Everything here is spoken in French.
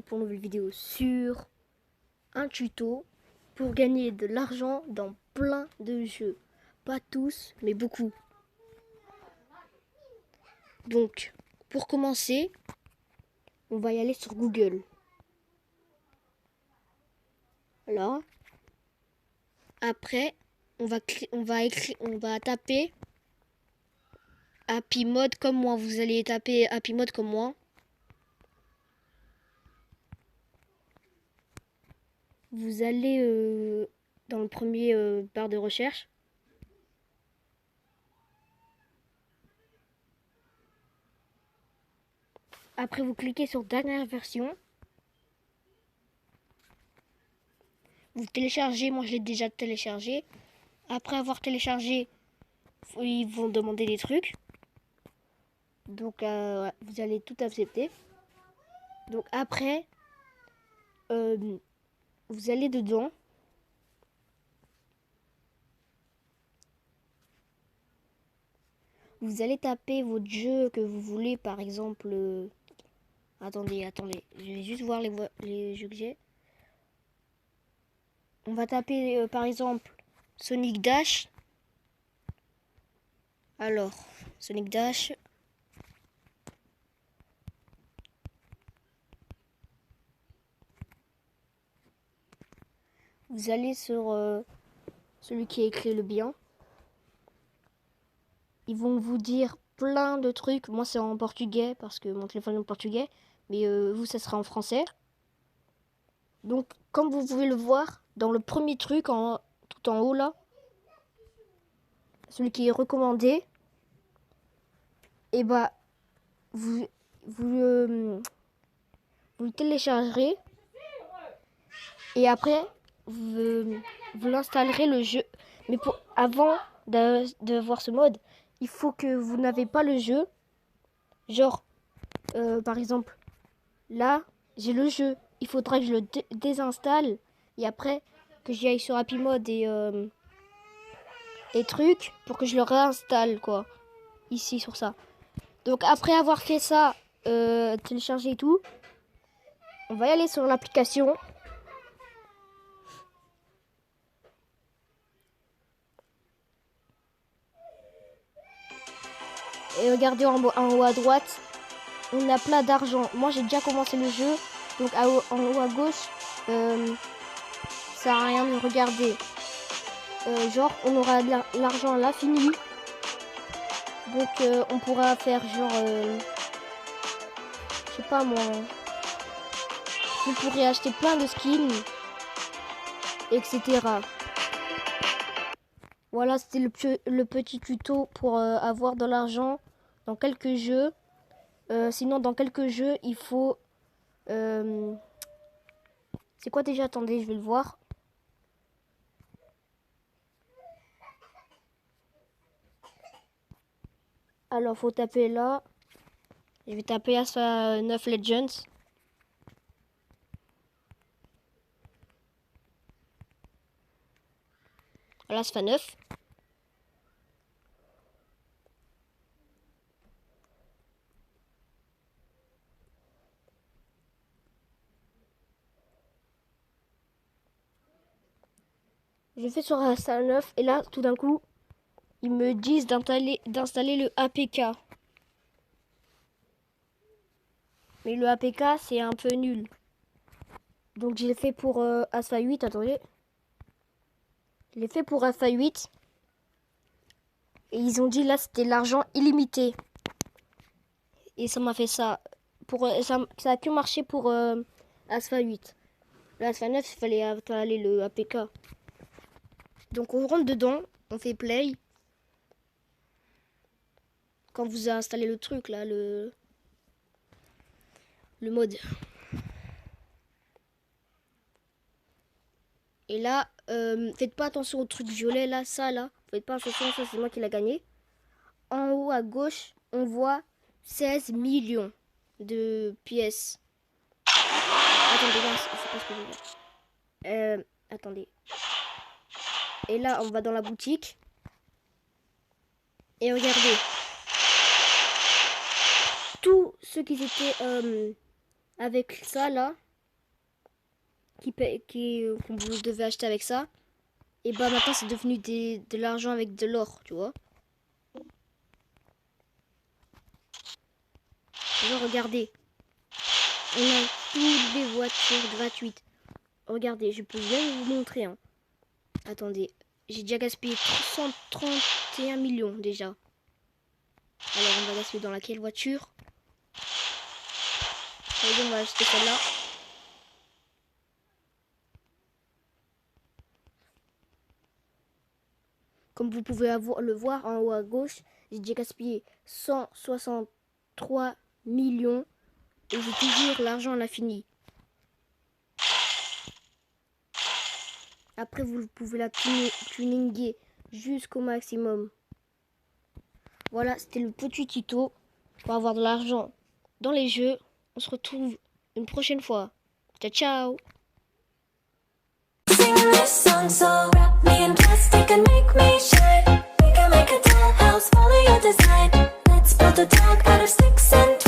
pour une nouvelle vidéo sur un tuto pour gagner de l'argent dans plein de jeux. Pas tous, mais beaucoup. Donc, pour commencer, on va y aller sur Google. Alors, après, on va taper Happy Mode comme moi. Vous allez taper Happy Mode comme moi. Vous allez dans le premier barre de recherche. Après, vous cliquez sur dernière version. Vous téléchargez, moi je l'ai déjà téléchargé. Après avoir téléchargé, ils vont demander des trucs. Donc vous allez tout accepter. Donc après, vous allez dedans. Vous allez taper votre jeu que vous voulez, par exemple. Attendez, je vais juste voir les jeux que j'ai. On va taper par exemple Sonic Dash. Alors, Sonic Dash. Vous allez sur celui qui a écrit le bien. Ils vont vous dire plein de trucs. Moi, c'est en portugais parce que mon téléphone est en portugais. Mais vous, ça sera en français. Donc, comme vous pouvez le voir, dans le premier truc, tout en haut là, celui qui est recommandé, et bah, vous le téléchargerez. Et après, vous l'installerez le jeu. Mais avant de voir ce mode, il faut que vous n'avez pas le jeu. Genre, par exemple, là, j'ai le jeu. Il faudra que je le désinstalle. Et après, que j'y aille sur Happy Mode et trucs pour que je le réinstalle, quoi. Ici, sur ça. Donc, après avoir fait ça, télécharger et tout, on va y aller sur l'application. Et regardez en haut à droite, on a plein d'argent. Moi, j'ai déjà commencé le jeu. Donc, en haut à gauche, ça sert à rien de regarder. Genre, on aura l'argent à l'infini. Donc, on pourra faire genre... je sais pas moi. Vous pourrez acheter plein de skins. Etc. Voilà, c'était le petit tuto pour avoir de l'argent dans quelques jeux. Sinon, dans quelques jeux, il faut... c'est quoi déjà? Attendez, je vais le voir. Alors, faut taper là. Je vais taper Asphalt 9 Legends. Voilà, Asphalt 9. Je fais sur Asphalt 9 et là, tout d'un coup, ils me disent d'installer le APK. Mais le APK, c'est un peu nul. Donc, je l'ai fait pour Asphalt 8. Attendez. Je l'ai fait pour Asphalt 8. Et ils ont dit là, c'était l'argent illimité. Et ça m'a fait ça. Ça a que marché pour Asphalt 8. Là, Asphalt 9, il fallait installer le APK. Donc, on rentre dedans. On fait play. Quand vous avez installé le truc, là, le mode. Et là, faites pas attention au truc violet, là, ça, là. Faites pas attention, ça, c'est moi qui l'a gagné. En haut à gauche, on voit 16 millions de pièces. Attendez, là, c'est pas ce que je veux dire. Attendez. Et là, on va dans la boutique. Et regardez. Tous ceux qui étaient avec ça, là, qu'on vous devez acheter avec ça. Et bah maintenant c'est devenu de l'argent avec de l'or, tu vois. Alors regardez, on a toutes les voitures gratuites. Regardez, je peux bien vous montrer. Hein. Attendez, j'ai déjà gaspillé 331 millions déjà. Alors on va gaspiller dans laquelle voiture? Allez, on va acheter celle-là. Comme vous pouvez le voir en haut à gauche, j'ai déjà gaspillé 163 millions et j'ai toujours l'argent à l'infini. Après, vous pouvez la tuninger jusqu'au maximum. Voilà, c'était le petit tuto pour avoir de l'argent dans les jeux. On se retrouve une prochaine fois. Ciao, ciao! Sing this song, so wrap me in plastic and make me shine. We can make a dollhouse, follow your design. Let's build a dog out of sticks and